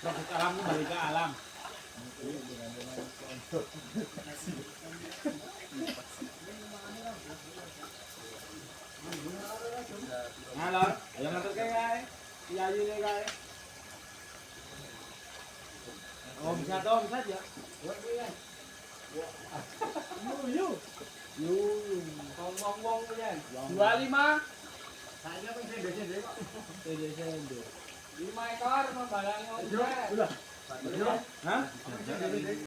Proses alam itu balik ke alam. Halo, ayo nganter kayak guys. Iya iya guys. Oh bisa dong saja. Yuk. Wong ya. 25. Saya pun sende-sende kok. Sende-sende. 5 ekor membalangi. Udah. Hah?